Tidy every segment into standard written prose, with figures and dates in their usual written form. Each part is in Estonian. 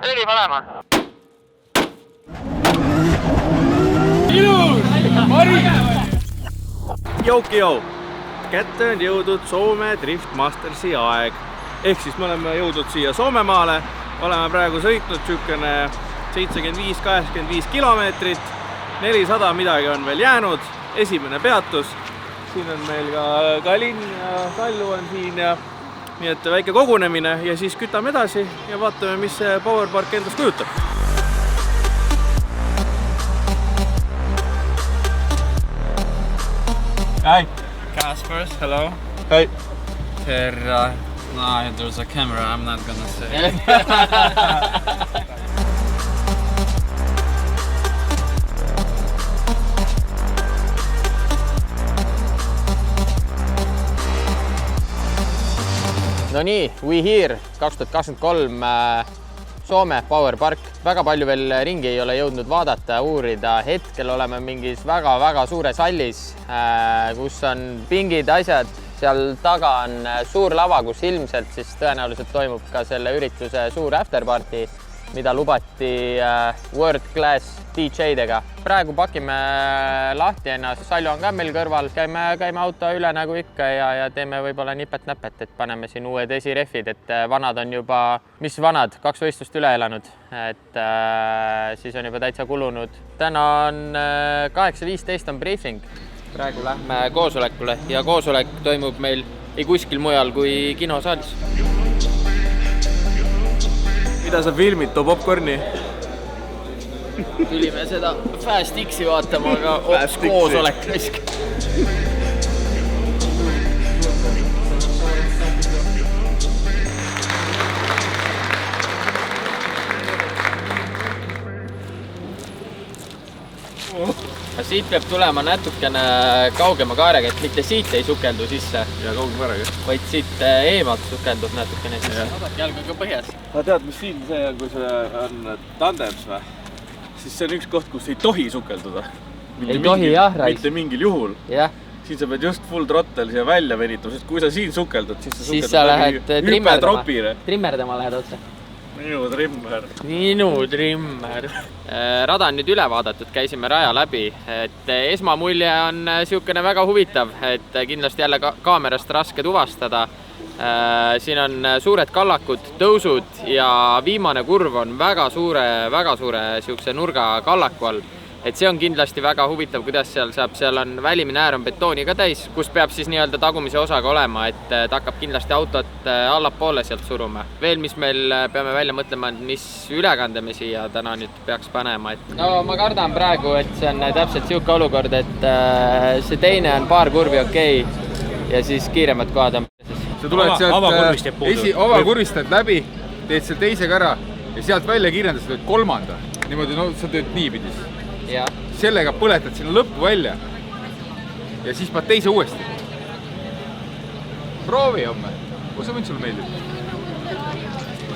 õli panema. Joukio, kätte on jõudnud Soome Drift Mastersi aeg. Ehk siis me oleme jõudnud siia Soomemaale. Oleme praegu sõitnud sükene 75-85 kilomeetrit. 400 midagi on veel jäänud. Esimene peatus. Siin on meil ka linn ja Kallu on siin ja nii et väike kogunemine ja siis kütame edasi ja vaatame, mis see Powerpark endast kujutab. Hi. Kaspers, hello. Hi. Terra. No, there's a camera, I'm not gonna say. No nii, we here 2023 Soome Powerpark. Väga palju veel ringi ei ole jõudnud vaadata ja uurida. Hetkel oleme mingis väga suures hallis, kus on pingid asjad. Seal taga on suur lava, kus ilmselt siis tõenäoliselt toimub ka selle ürituse suur afterparty, mida lubati World Class DJ-dega. Praegu pakime lahti ennast, Salju on ka meil kõrval, käime auto üle nagu ikka ja teeme võib-olla nipet-näpet, et paneme siin uued esirehvid, et vanad on juba, mis vanad, 2 võistlust üle elanud, et siis on juba täitsa kulunud. Täna on 8.15 on briefing. Praegu lähme koosolekule ja koosolek toimub meil ei kuskil mujal kui kinosaalis. Mida sa filmid, too popcorni? Tulime seda Fast X-i vaatama, aga koosolek risk. Siit peab tulema natukene kaugema kaarega, et mitte siit ei sukeldu sisse. Ja kaugema kaarega. Vaid siit eemalt sukeldub natukene sisse. Jalg on ka põhjas. Aga tead, mis siin see on, kui see on tandems või? Siis see on üks koht, kus ei tohi sukelduda. Ei tohi, jah, Rais. Mitte mingil juhul. Jah. Siin sa pead just full throttle siia välja venitud, sest kui sa siin sukeldud, siis sa lähed trimmerdama lähed otse. Minu trimmer. Minu trimmer. Rada on nüüd üle vaadatud, käisime raja läbi, et esmamulje on siukene väga huvitav, et kindlasti jälle kaamerast raske tuvastada. Siin on suured kallakud, tõusud ja viimane kurv on väga suure siukse nurga kallaku all. Et see on kindlasti väga huvitav, kuidas seal saab, seal on välimine äär on betooniga täis, kus peab siis nii-öelda tagumise osaga olema, et ta hakkab kindlasti autot allapoole sealt suruma. Veel, mis meil peame välja mõtlema, mis ülekande me siia täna nüüd peaks panema. No ma kardan praegu, et see on täpselt siuke olukord, et see teine on paar kurvi okei ja siis kiiremad kohad on. Sa tuled sealt avakurvistad läbi, teed seal teisega ära ja sealt välja kiirendast teed kolmanda. Niimoodi, no sa teed niipidis. Ja. Sellega põletad sinna lõppu välja ja siis paned teise uuesti. Proovi homme. Kus sa võid sulle meeldib?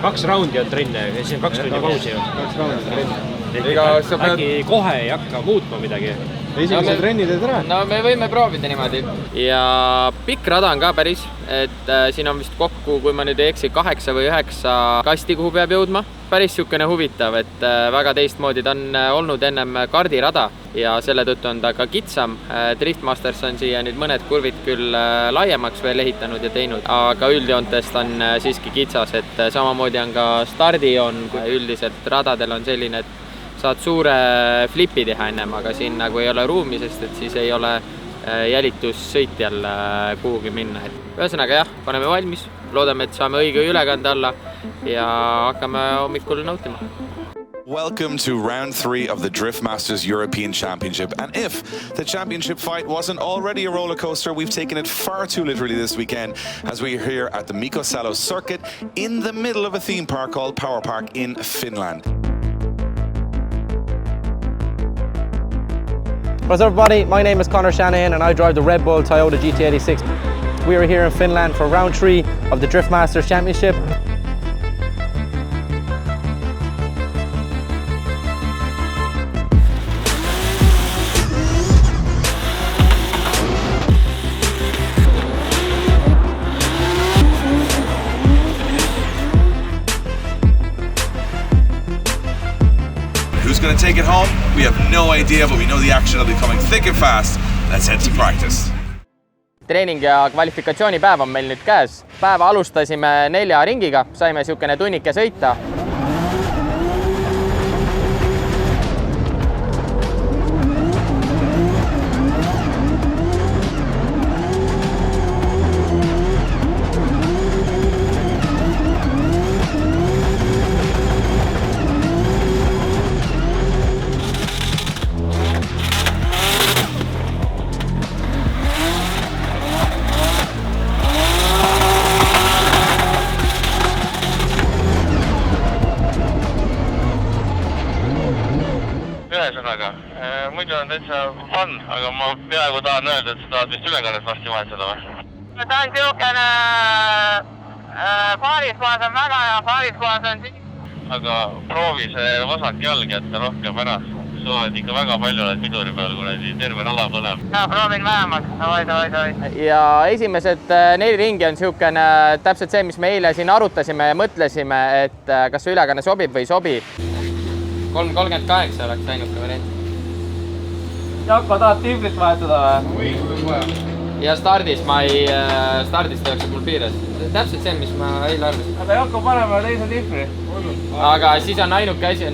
2 raundi on trenne, siis on 2 tunni pausi. 2 raundi trenne. Äkki kohe ei hakka muutma midagi? Esimese trenni teed ära? No me võime proovida niimoodi. Ja pikk rada on ka päris, et siin on vist kokku, kui ma nüüd ei eksi, 8 või 9 kasti, kuhu peab jõudma. Päris siukene huvitav, et väga teistmoodi ta on olnud ennem kardirada ja selle tõttu on ta ka kitsam. Drift Masters on siia nüüd mõned kurvid küll laiemaks veel ehitanud ja teinud, aga üldjoontest on siiski kitsas, et samamoodi on ka stardijoon, kui üldiselt radadel on selline, et saad suure flipi teha ennem, aga siin nagu ei ole ruumi, sest et siis ei ole jälitussõitjal kuhugi minna. Ühesõnaga jah, paneme valmis, loodame, et saame õige ülekande alla ja hakkame hommikul nautima. Welcome to round 3 of the Drift Masters European Championship. And if the championship fight wasn't already a roller coaster, we've taken it far too literally this weekend as we're here at the Mikko Salo circuit in the middle of a theme park called Power Park in Finland. What's up everybody, my name is Connor Shanahan and I drive the Red Bull Toyota GT86. We are here in Finland for round 3 of the Drift Masters Championship. going to take it home? We have no idea, but we know the action will be coming thick and fast. Let's head to practice. Treening ja kvalifikatsioonipäev on meil nüüd käes. Päeva alustasime 4 ringiga, saime siukene tunnike sõita. Muidu on täitsa fun, aga ma peaaegu tahan öelda, et sa tahad vist ülekannet varsti vahetada või? Ta on siukene paariskohas on väga ja paariskohas on siis. Aga proovi see vasak jalg jätta rohkem ära. Sa oled ikka väga palju oled piduri peal, kui terve nala põleb. Ja proovin vähemaks. Ja esimesed 4 ringi on siukene täpselt see, mis me eile siin arutasime ja mõtlesime, et kas see ülekanne sobib või ei sobi. 3.38 oleks ainuke variant. Jakko, tahad tiibrit vahetada või? Ja stardis tehakse mul piires. Täpselt see, mis ma eile arvasin. Aga Jakko, paneme teise tiibri. Aga siis on ainuke asi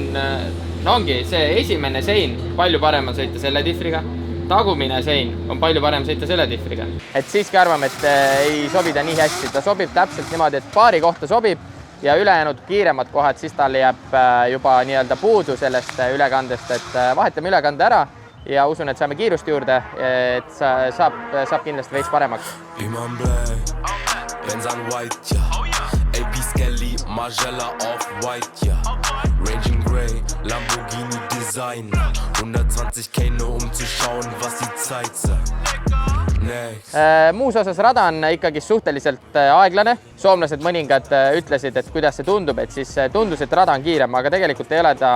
ongi see esimene sein palju parem on sõita selle tihvriga. Tagumine sein on palju parem sõita selle tihvriga. Et siiski arvame, et ei sobi ta nii hästi. Ta sobib täpselt niimoodi, et paari kohta sobib ja ülejäänud kiiremad kohad, siis tal jääb juba nii-öelda puudu sellest ülekandest, et vahetame ülekande ära ja usun, et saame kiirust juurde, et saab kindlasti veits paremaks. Muus osas rada on ikkagi suhteliselt aeglane. Soomlased mõningad ütlesid, et kuidas see tundub, et siis tundus, et rada on kiirem, aga tegelikult ei ole ta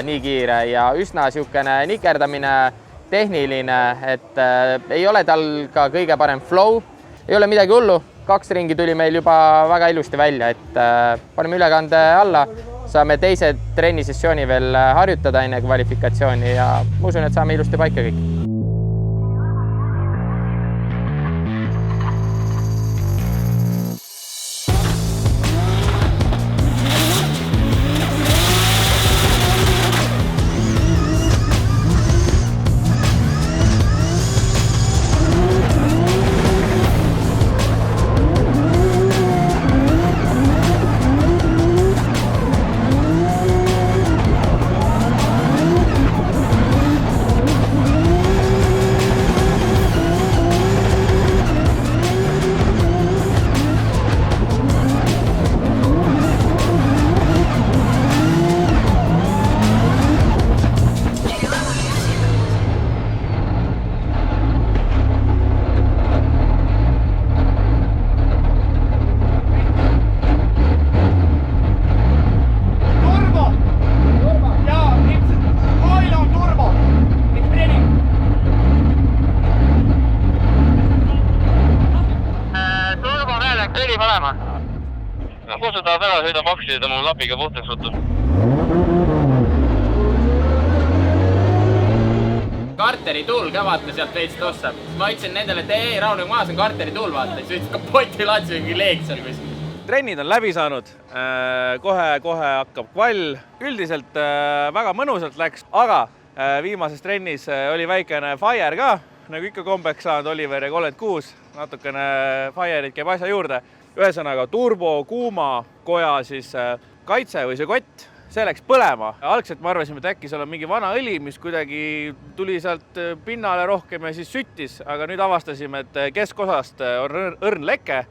nii kiire ja üsna siukene nikerdamine, tehniline, et ei ole tal ka kõige parem flow. Ei ole midagi hullu. 2 ringi tuli meil juba väga ilusti välja, et paneme ülekande alla. Saame teise trennisessiooni veel harjutada enne kvalifikatsiooni ja ma usun, et saame ilusti paika kõik. Kustutavad ära, sõida paksi ja tõmbame lapiga puhtaks ruttu. Karteri tuul ka vaata sealt veits tossab. Ma ütlesin nendele, et ei, rahunev maas on karteri tuul vaata. Siis ütles kapoti laatsi mingi leek seal kuskil. Trennid on läbi saanud. Kohe hakkab kvall. Üldiselt väga mõnusalt läks, aga viimases trennis oli väikene fire ka. Nagu ikka kombeks saanud Oliver ja 36. Natukene fire'id käib asja juurde. Ühesõnaga turbo, kuuma koja siis kaitse või see kott, see läks põlema. Algselt me arvasime, et äkki seal on mingi vana õli, mis kuidagi tuli sealt pinnale rohkem ja siis süttis, aga nüüd avastasime, et keskosast on õrn leke,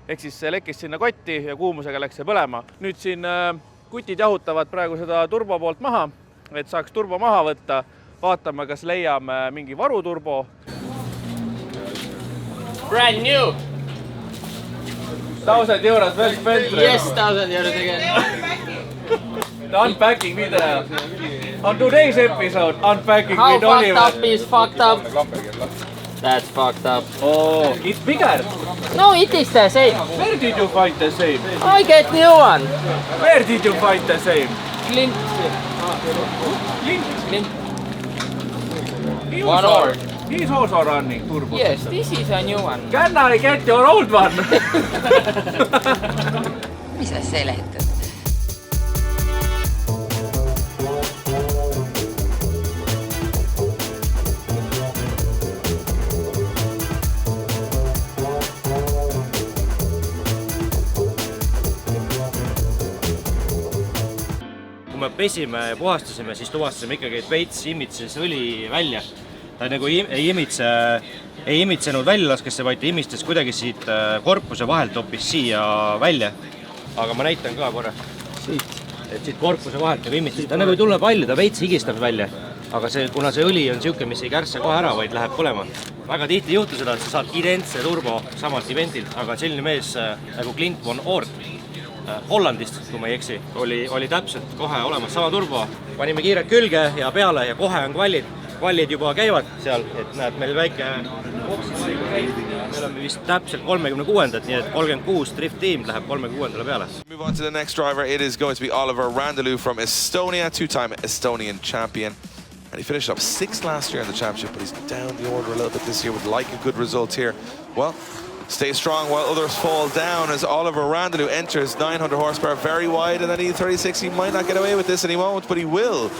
ehk siis see lekkis sinna kotti ja kuumusega läks see põlema. Nüüd siin kutid jahutavad praegu seda turbo poolt maha, et saaks turbo maha võtta. Vaatame, kas leiame mingi varuturbo. Brand new! 1000 euros veel spent. Yes, 1000 euros again. The unpacking video. On today's episode, unpacking How with Oliver. How fucked up is fucked up? That's fucked up. Oh, it's bigger. No, it is the same. Where did you find the same? I get new one. Where did you find the same? Clint. One hour. He's also running turbo. Yes, this is a new one. Can I get your old one? Mis sa seletad? Kui me pesime ja puhastasime, siis tuvastasime ikkagi, et veits imitses õli välja. Ta nagu ei imitsenud väljalaskesse, vaid ta imistes kuidagi siit korpuse vahelt hoopis siia välja. Aga ma näitan ka korra. Et siit korpuse vahelt nagu imitses. Ta nagu ei tule palju, ta veits higistab välja. Aga kuna see õli on siuke, mis ei kärsse kohe ära, vaid läheb põlema. Väga tihti juhtu seda, et sa saad identse turbo samalt evendilt, aga selline mees nagu Clint von Oort Hollandist, kui ma ei eksi, oli täpselt kohe olemas sama turbo. Panime kiirelt külge ja peale ja kohe on kvallid juba käivad seal, et näed, meil väike boksivaligu käib ja me oleme vist täpselt 36. Nii et 36 Drift Team läheb 36. peale. Move on to the next driver. It is going to be Oliver Randalou from Estonia, two-time Estonian champion. And he finished up 6th last year in the championship, but he's down the order a little bit this year. Would like a good result here. Well, stay strong while others fall down as Oliver Randalou enters 900 horsepower very wide, and then E36, he might not get away with this and he won't, but he will.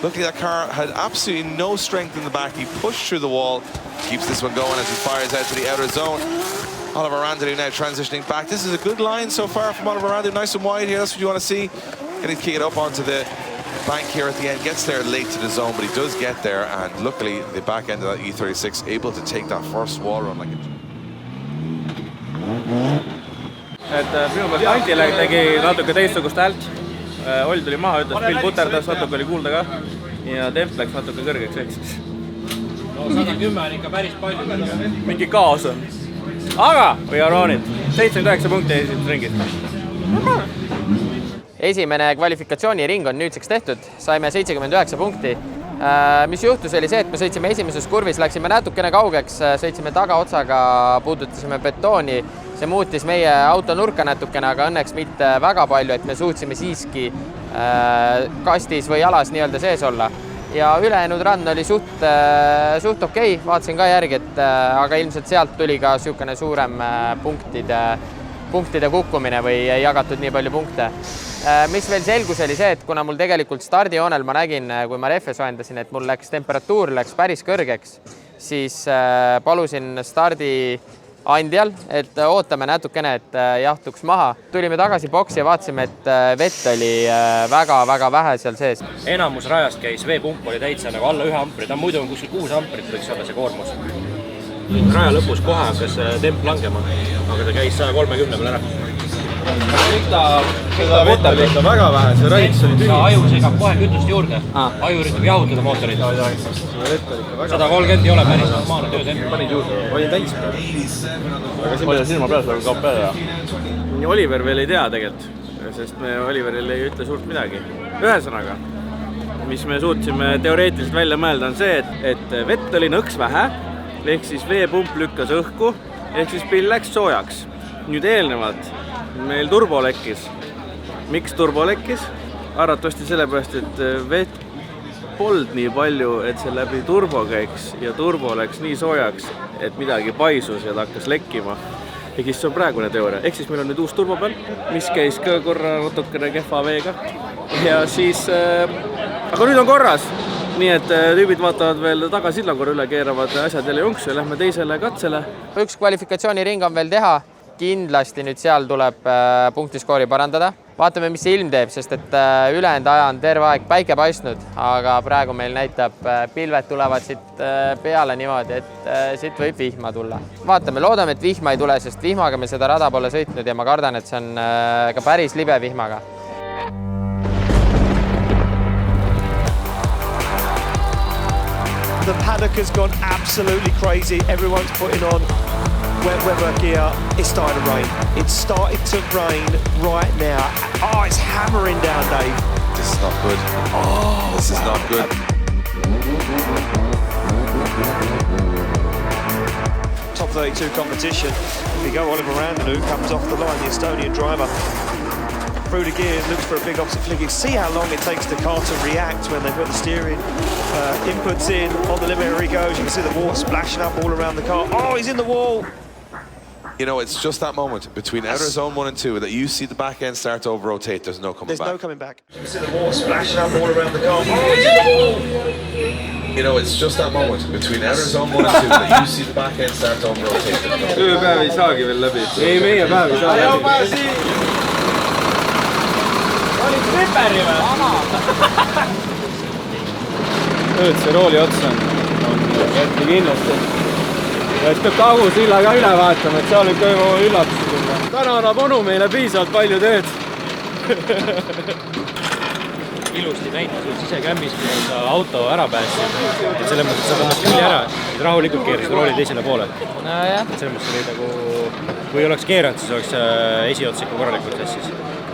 Luckily that car had absolutely no strength in the back. He pushed through the wall, keeps this one going as he fires out to the outer zone. Oliver Randalou now transitioning back. This is a good line so far from Oliver Randalou, nice and wide here, that's what you want to see. Getting to kick it up onto the bank here at the end, gets there late to the zone, but he does get there, and luckily the back end of that E36 able to take that first wall run like it. Et minu meelest Antile tegi natuke teistsugust häält. Oll tuli maha, ütles, Bill puterdas, natuke oli kuulda ka. Ja temp läks natuke kõrgeks ehk. No 110 on ikka päris palju. Mingi kaos on. Aga we are on it. 79 punkti esimeses ringis. Esimene kvalifikatsiooniring on nüüdseks tehtud. Saime 79 punkti. Mis juhtus oli see, et me sõitsime esimeses kurvis, läksime natukene kaugeks, sõitsime tagaotsaga, puudutasime betooni. See muutis meie auto nurka natukene, aga õnneks mitte väga palju, et me suutsime siiski kastis või alas nii-öelda sees olla. Ja ülejäänud run oli suht okei, vaatasin ka järgi, aga ilmselt sealt tuli ka siukene suurem punktide kukkumine või ei jagatud nii palju punkte. Mis veel selgus oli see, et kuna mul tegelikult stardijoonel ma nägin, kui ma rehve soendasin, et mul temperatuur läks päris kõrgeks, siis palusin stardiandjal, et ootame natukene, et jahtuks maha. Tulime tagasi boksi ja vaatasime, et vett oli väga-väga vähe seal sees. Enamus rajast käis, veepump oli täitsa nagu alla 1 ampri, ta muidu on kuskil 6 amprit võiks olla see koormus. Raja lõpus kohe hakkas temp langema, aga ta käis 130 peal ära. Seda vett oli ikka väga vähe, see raiks oli tühi. Aju segab kohe kütust juurde, aju üritab jahutada mootorit. 130 ei ole päris normaalne töötemp. Panid juurde, olin täis. Aga siin silma peal, see on kapp peal ja. Oliver veel ei tea tegelikult, sest me Oliveril ei ütle suurt midagi. Ühesõnaga, mis me suutsime teoreetiliselt välja mõelda on see, et vett oli nõks vähe, ehk siis veepump lükkas õhku, ehk siis pill läks soojaks. Nüüd eelnevalt meil turbo lekkis. Miks turbo lekkis? Arvatavasti sellepärast, et vett polnud nii palju, et see läbi turbo käiks ja turbo läks nii soojaks, et midagi paisus ja ta hakkas lekkima. Ehk siis see on praegune teooria. Ehk siis meil on nüüd uus turbo peal, mis käis ka korra natukene kehva veega. Ja siis, aga nüüd on korras. Nii et tüübid vaatavad veel tagasilla korra üle, keeravad asjad jälle junksu ja lähme teisele katsele. Üks kvalifikatsiooniring on veel teha. Kindlasti nüüd seal tuleb punktiskoori parandada. Vaatame, mis see ilm teeb, sest et ülejäänud aja on terve aeg päike paistnud, aga praegu meil näitab pilved tulevad siit peale niimoodi, et siit võib vihma tulla. Vaatame, loodame, et vihma ei tule, sest vihmaga me seda rada pole sõitnud ja ma kardan, et see on ka päris libe vihmaga. The paddock has gone absolutely crazy. Everyone's putting on wet weather gear. It's starting to rain. It's started to rain right now. Oh, it's hammering down, Dave. This is not good. Oh, this is not good. Top 32 competition. Here we go, Oliver Randalou comes off the line, the Estonian driver. through the gear, looks for a big opposite flick. You see how long it takes the car to react when they put the steering inputs in. On the limit, here he goes. You can see the water splashing up all around the car. Oh, he's in the wall. You know, it's just that moment between outer zone 1 and 2 that you see the back end start to over-rotate. There's no coming back. There's no coming back. You can see the water splashing up all around the car. Oh, he's in the wall. You know, it's just that moment between outer zone 1 and 2 that you see the back end start to over-rotate. Ööpäev ei saagi veel läbi. Ei, meie päev ei saa läbi. Olid Riperi või? Nüüd see rooli ots on jätti kindlasti. Ja siis peab Kagu-Silla ka üle vaatama, et seal ikka juba üllatus tulla. Täna annab onu meile piisavalt palju tööd. Ilusti näitas nüüd sisekämbis, kui sa auto ära päästsid. Et selles mõttes, et sa tõmbas külli ära, et rahulikult keerasid rooli teisele poole. No jah. Et selles mõttes oli nagu, kui oleks keeranud, siis oleks esiots ikka korralikult sassis.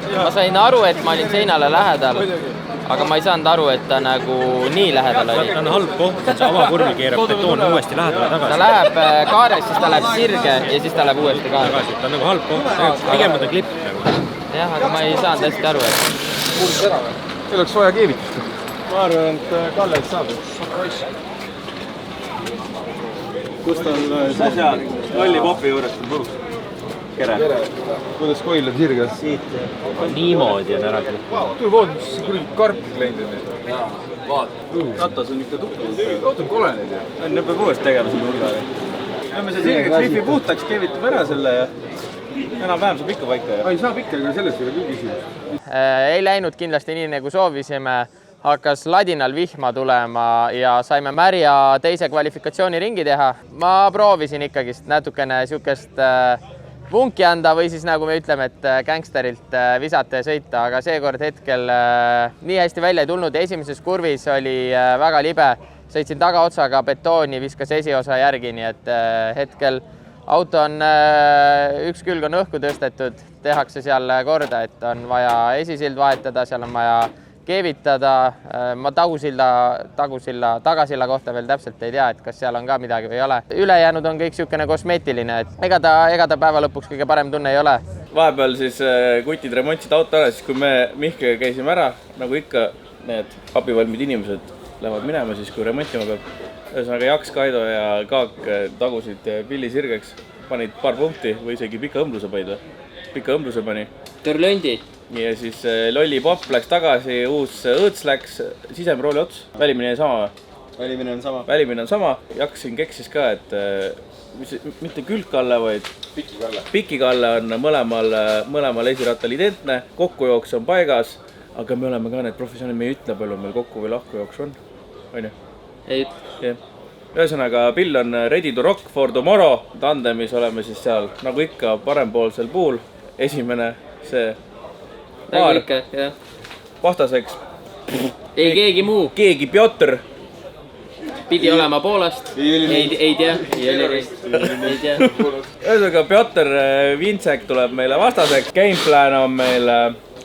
Ma sain aru, et ma olin seinale lähedal, aga ma ei saanud aru, et ta nagu nii lähedal oli. Ta on halb koht, see avakurvi keerab betoon uuesti lähedale tagasi. Ta läheb kaares, siis ta läheb sirge ja siis ta läheb uuesti kaare. Ta on nagu halb koht, pigem on ta klipp nagu. Jah, aga ma ei saanud hästi aru, et... Kuulus ära või? See oleks vaja keevitust. Ma arvan, et Kalle saab. Kust on seal? Lolli popi juurest on põus. Kere. Kuidas koil on sirges? Siit niimoodi on ära klipp. Tule vaat, mis see kurvi karpik läinud on. Jaa, vaat. Ratas on ikka tukkus. Auto on kole neid ju. Enne peab uuesti tegema selle nurgale. Lähme see sirge klippi puhtaks, keevitame ära selle ja enam-vähem saab ikka paika. Ei saab ikka, aga sellest ei ole küll küsimus. Ei läinud kindlasti nii, nagu soovisime. Hakkas Ladinal vihma tulema ja saime Märja teise kvalifikatsiooniringi teha. Ma proovisin ikkagist natukene siukest vunki anda või siis nagu me ütleme, et gangsterilt visata ja sõita, aga seekord hetkel nii hästi välja ei tulnud. Esimeses kurvis oli väga libe, sõitsin tagaotsaga betooni, viskas esiosa järgi, nii et hetkel auto on, üks külg on õhku tõstetud, tehakse seal korda, et on vaja esisild vahetada, seal on vaja keevitada. Ma tagasilla kohta veel täpselt ei tea, et kas seal on ka midagi või ei ole. Ülejäänud on kõik siukene kosmeetiline, et ega ta päeva lõpuks kõige parem tunne ei ole. Vahepeal siis kutid remontsid auto ära, siis kui me Mihkega käisime ära, nagu ikka need abivalmid inimesed lähevad minema, siis kui remontima peab. Ühesõnaga Jaks, Kaido ja Kaak tagusid pilli sirgeks, panid paar punkti või isegi pika õmbluse pani. Törlöndi. Ja siis Lolli Pop läks tagasi, uus õõts läks, sisemrooli ots. Välimine sama või? Välimine on sama. Jaks siin keksis ka, et mitte külgkalle, vaid pikikalle on mõlemal esirattal identne. Kokkujooks on paigas, aga me oleme ka need professioonid, me ei ütle palju meil kokku või lahkujooks on. On ju? Ei ütle. Ühesõnaga, pill on ready to rock for tomorrow. Tandemis oleme siis seal, nagu ikka, parempoolsel puul. Esimene see paar ikka, jah. Vastaseks. Ei keegi muu. Keegi Piotr. Pidi olema Poolast. Ei tea. Ühesõnaga, Piotr Vintsek tuleb meile vastaseks. Gameplan on meil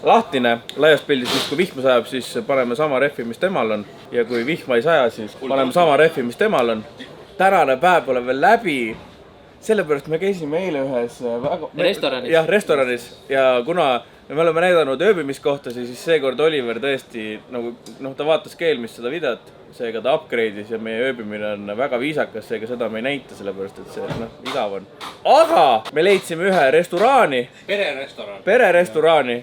lahtine. Laias pildis, kui vihma sajab, siis paneme sama rehvi, mis temal on. Ja kui vihma ei saja, siis paneme sama rehvi, mis temal on. Tänane päev pole veel läbi. Sellepärast me käisime eile ühes restoranis. Jah, restoranis. Ja kuna me oleme näidanud ööbimiskohtasi, siis seekord Oliver tõesti, ta vaatas ka eelmist seda videot, seega ta upgrade'is ja meie ööbimine on väga viisakas, seega seda me ei näita, sellepärast et see igav on. Aga me leidsime ühe restoraani. Pererestoraani,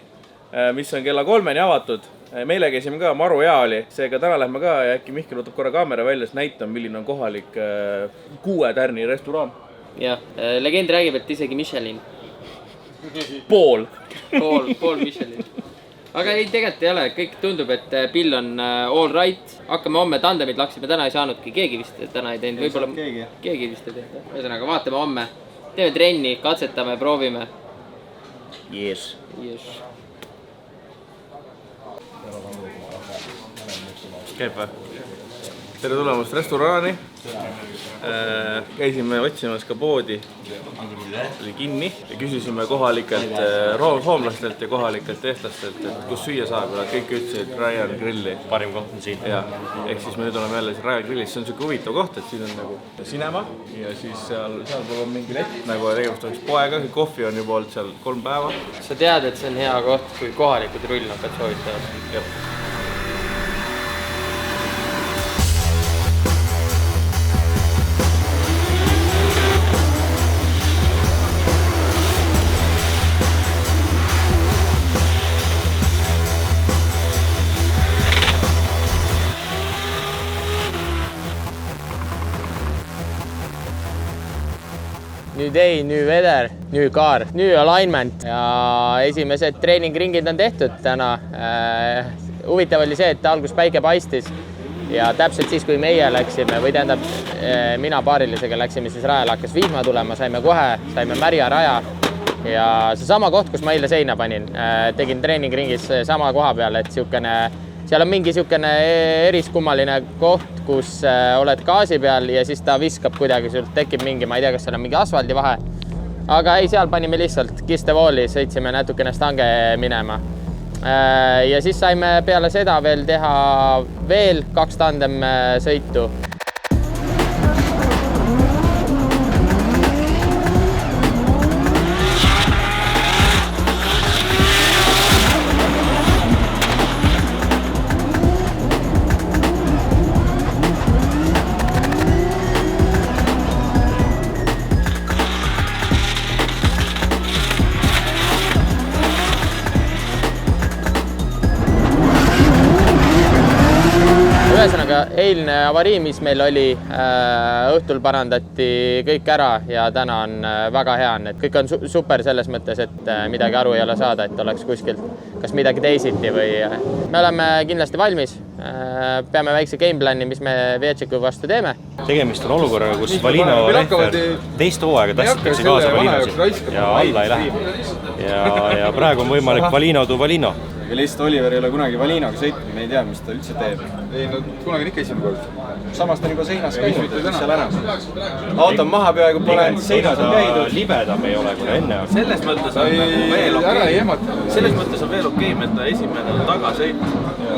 mis on kella 3-ni avatud. Meile käisime ka, maru hea oli, seega täna lähme ka ja äkki Mihkel võtab korra kaamera välja, siis näitan, milline on kohalik 6 tärni restoraan. Jah, legend räägib, et isegi Michelin. Pool Michelin. Aga ei, tegelikult ei ole, kõik tundub, et pill on all right. Hakkame homme tandemid, laksime täna ei saanudki, keegi vist täna ei teinud, võib-olla keegi vist ei teinud. Ühesõnaga, vaatame homme, teeme trenni, katsetame, proovime. Yes. Käib või? tere tulemast restorani. Käisime otsimas ka poodi, oli kinni ja küsisime kohalikelt soomlastelt ja kohalikelt eestlastelt, et kus süüa saab ja kõik ütlesid Ryan Grilli. Parim koht on siin. Ja, ehk siis me nüüd oleme jälle Ryan Grillis, see on selline huvitav koht, et siin on nagu sinema ja siis seal pool on mingi lett nagu tegemist oleks poega, kohvi on juba olnud seal 3 päeva. Sa tead, et see on hea koht, kui kohalikud rullnapad soovitavad. Jah. New day, new weather, new car, new alignment ja esimesed treeningringid on tehtud täna. Huvitav oli see, et algus päike paistis ja täpselt siis, kui meie läksime või tähendab mina paarilisega läksime, siis rajal hakkas vihma tulema, saime märja raja ja see sama koht, kus ma eile seina panin, tegin treeningringis sama koha peal, et seal on mingi eriskummaline koht, kus oled gaasi peal ja siis ta viskab kuidagi, sul tekib mingi, ma ei tea, kas seal on mingi asfaldi vahe. Aga ei, seal panime lihtsalt kistevooli, sõitsime natukene stange minema. Ja siis saime peale seda veel teha veel 2 tandem sõitu. Ühesõnaga, eilne avarii, mis meil oli, õhtul parandati kõik ära ja täna on väga hea, et kõik on super selles mõttes, et midagi aru ei ole saada, et oleks kuskilt kas midagi teisiti või me oleme kindlasti valmis. Peame väikse gameplani, mis me Vietšiku vastu teeme. Tegemist on olukorraga, kus Valino Rehver teist hooaega tassitakse kaasa Valinosid ja alla ei lähe. Ja praegu on võimalik Valino to Valino. Ja lihtsalt Oliver ei ole kunagi Valinoga sõitnud, me ei tea, mis ta üldse teeb. Ei, no kunagi on ikka esimene kord. Samast on juba seinas käinud, mis seal ära. Auto maha peaaegu pole, seinas on käidud. Libedam ei ole, kui enne on. Selles mõttes on veel okei. Selles mõttes on veel okei, et ta esimene on tagasõit.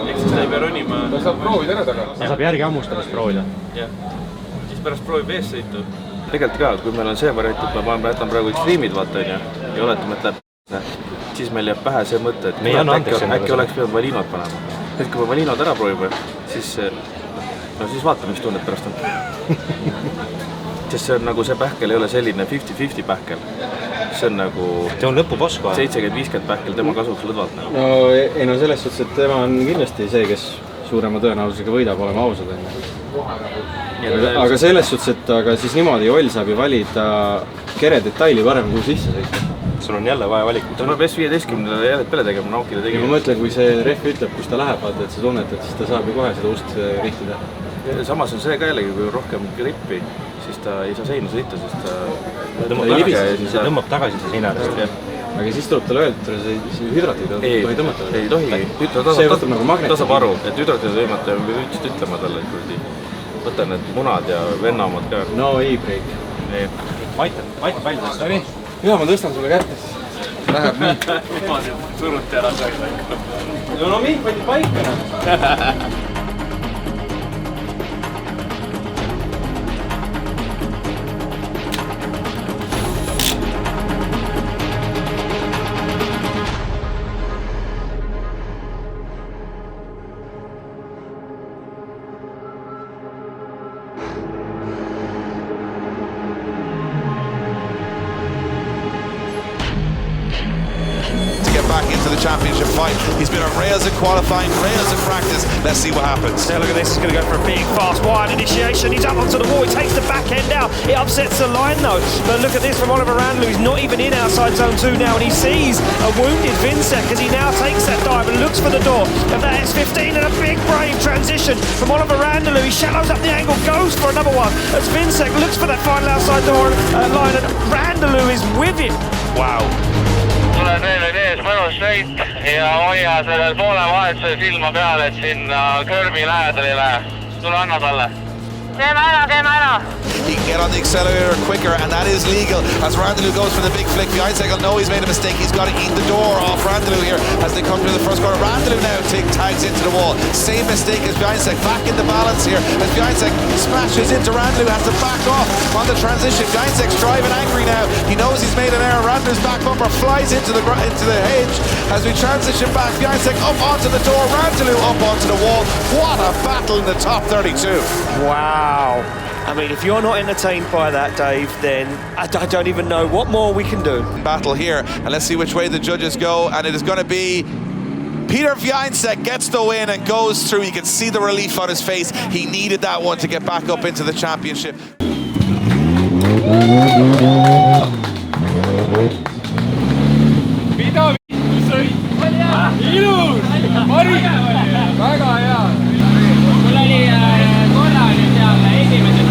Ehk siis ta ei pea ronima. Ta saab proovida ära taga. Ta saab järgi hammustamist proovida. Jah. Siis pärast proovib ees sõitu. Tegelikult ka, kui meil on see variant, et ma jätan praegu ekstreemid vaata ja oletame, et läheb siis meil jääb pähe see mõte, et äkki oleks pidanud Valinot panema. Et kui me Valinot ära proovime, siis vaatame, mis tunned pärast on. Sest see on nagu see pähkel ei ole selline 50-50 pähkel. See on nagu... See on lõpuposs kohe. 70-50 pähkel tema kasuks lõdvalt. No ei no selles suhtes, et tema on kindlasti see, kes suurema tõenäosusega võidab, olema ausad. Aga selles suhtes, et aga siis niimoodi Oll saab ju valida kere detaili parem kui sisse sõita. Sul on jälle vaja valikut. Ta peab S15 jälle pele tegema, naukile tegema. Ma mõtlen, kui see ref ütleb, kus ta läheb, et sa tunned, et siis ta saab ju kohe seda ust rihtida. Samas on see ka jällegi, kui rohkem grippi, siis ta ei saa seina sõita, sest ta tõmbab tagasi see seinadest. Aga siis tuleb talle öelda, et see hüdrateid tohi tõmmata. Ei tohigi. Ta saab aru, et hüdrateid tõmmata ja üldselt ütlema talle, et võta need munad ja vennaomad ka. No e-break. Aitab palju tõsta. Ja, ma tõstan sulle kätte siis. Läheb nii. Niimoodi suruti ära saada. No mind pandi paika. Back into the championship fight. He's been on rails in qualifying, rails in practice. Let's see what happens. Now look at this, he's going to go for a big, fast, wide initiation. He's up onto the wall, he takes the back end out. It upsets the line though. But look at this from Oliver Randall, who's not even in outside zone 2 now. And he sees a wounded Vinsec as he now takes that dive and looks for the door of that S15. And a big, brave transition from Oliver Randall, who he shallows up the angle, goes for another one. As Vinsec looks for that final outside door line. And Randall, who is with him. Wow. Tule teile ees mõnus sõit ja hoia sellel poole vahetuse silma peal, et sinna kõrmi lähedalile tule anna talle. Käime ära! He can get on the accelerator quicker, and that is legal as Randalou goes for the big flick. Bjornsek will know he's made a mistake. He's got to eat the door off Randalou here as they come through the first corner. Randalou now tags into the wall. Same mistake as Bjornsek. Back in the balance here as Bjornsek smashes into Randalou. Has to back off on the transition. Bjornsek's driving angry now. He knows he's made an error. Randalou's back bumper flies into the hedge as we transition back. Bjornsek up onto the door. Randalou up onto the wall. What a battle in the top 32. Wow. I mean, if you're not entertained by that, Dave, then I don't even know what more we can do. Battle here, and let's see which way the judges go, and it is going to be Peter Bjornsek gets the win and goes through. You can see the relief on his face. He needed that one to get back up into the championship.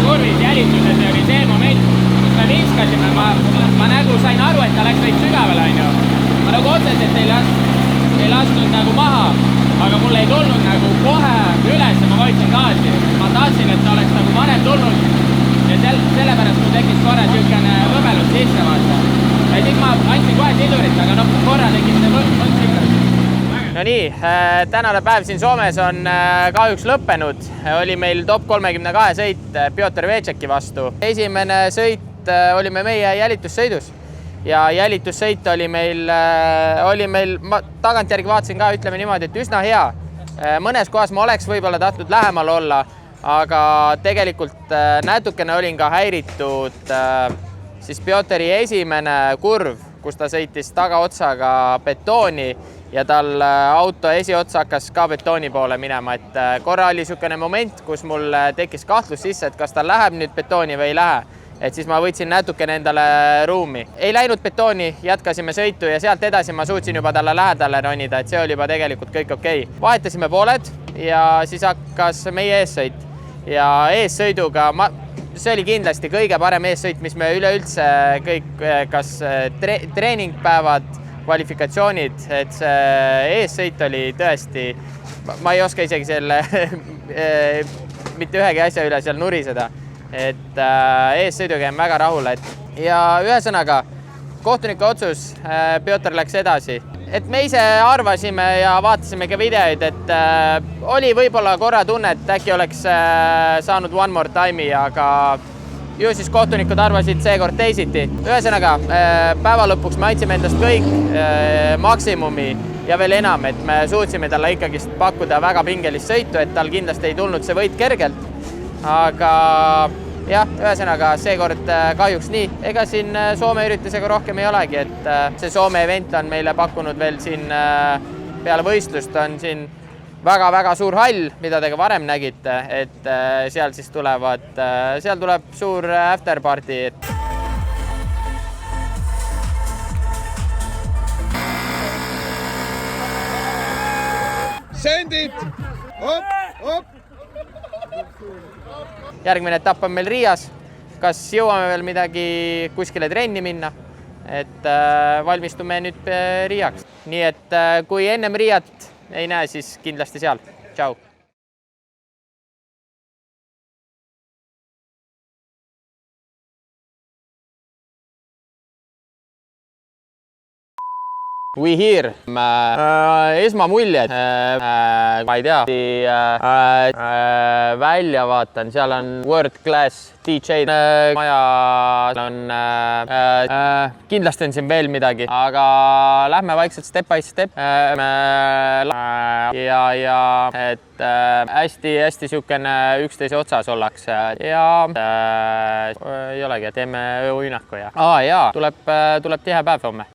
Kurvis jälitused oli see moment, kus me viskasime, ma nagu sain aru, et ta läks veid sügavale, ma nagu otseselt ei lasknud nagu maha, aga mul ei tulnud nagu kohe üles ja ma hoidsin gaasi. Ma tahtsin, et ta oleks nagu varem tulnud ja sellepärast mul tekkis korra niisugune võbelus sisse vaata. Ja siis ma andsin kohe sidurit, aga korra tekkis see võts ikka. No nii, tänane päev siin Soomes on kahjuks lõppenud. Oli meil top 32 sõit Piotr Večeki vastu. Esimene sõit olime meie jälitussõidus ja jälitussõit oli meil, ma tagantjärgi vaatasin ka, ütleme niimoodi, et üsna hea. Mõnes kohas ma oleks võib-olla tahtnud lähemal olla, aga tegelikult natukene olin ka häiritud siis Piotri esimene kurv, kus ta sõitis tagaotsaga betooni ja tal auto esiots hakkas ka betooni poole minema, et korra oli niisugune moment, kus mul tekkis kahtlus sisse, et kas ta läheb nüüd betooni või ei lähe. Et siis ma võtsin natukene endale ruumi. Ei läinud betooni, jätkasime sõitu ja sealt edasi ma suutsin juba talle lähedale ronida, et see oli juba tegelikult kõik okei. Vahetasime pooled ja siis hakkas meie eessõit. Ja eessõiduga, see oli kindlasti kõige parem eessõit, mis me üleüldse kõik, kas treeningpäevad, kvalifikatsioonid, et see eessõit oli tõesti, ma ei oska isegi selle mitte ühegi asja üle seal nuriseda, et eessõiduga jäin väga rahule. Ja ühesõnaga, kohtuniku otsus, Piotr läks edasi. Et me ise arvasime ja vaatasime ka videoid, et oli võib-olla korra tunne, et äkki oleks saanud one more time'i, aga ju siis kohtunikud arvasid seekord teisiti. Ühesõnaga, päeva lõpuks me andsime endast kõik maksimumi ja veel enam, et me suutsime talle ikkagi pakkuda väga pingelist sõitu, et tal kindlasti ei tulnud see võit kergelt. Aga jah, ühesõnaga, seekord kahjuks nii. Ega siin Soome üritusega rohkem ei olegi, et see Soome event on meile pakkunud veel siin peale võistlust on siin väga-väga suur hall, mida te ka varem nägite, et seal siis seal tuleb suur afterparty. Send it! Op! Järgmine etapp on meil Riias. Kas jõuame veel midagi kuskile trenni minna? Et valmistume nüüd Riiaks. Nii et kui ennem Riiat ei näe, siis kindlasti seal. Tšau! We here. Esmamuljed. Ma ei tea. Välja vaatan, seal on world class DJ. Maja on kindlasti on siin veel midagi, aga lähme vaikselt step by step. Ja et hästi siukene üksteise otsas ollakse ja ei olegi, teeme uinaku ja. Jaa, tuleb tihe päev homme.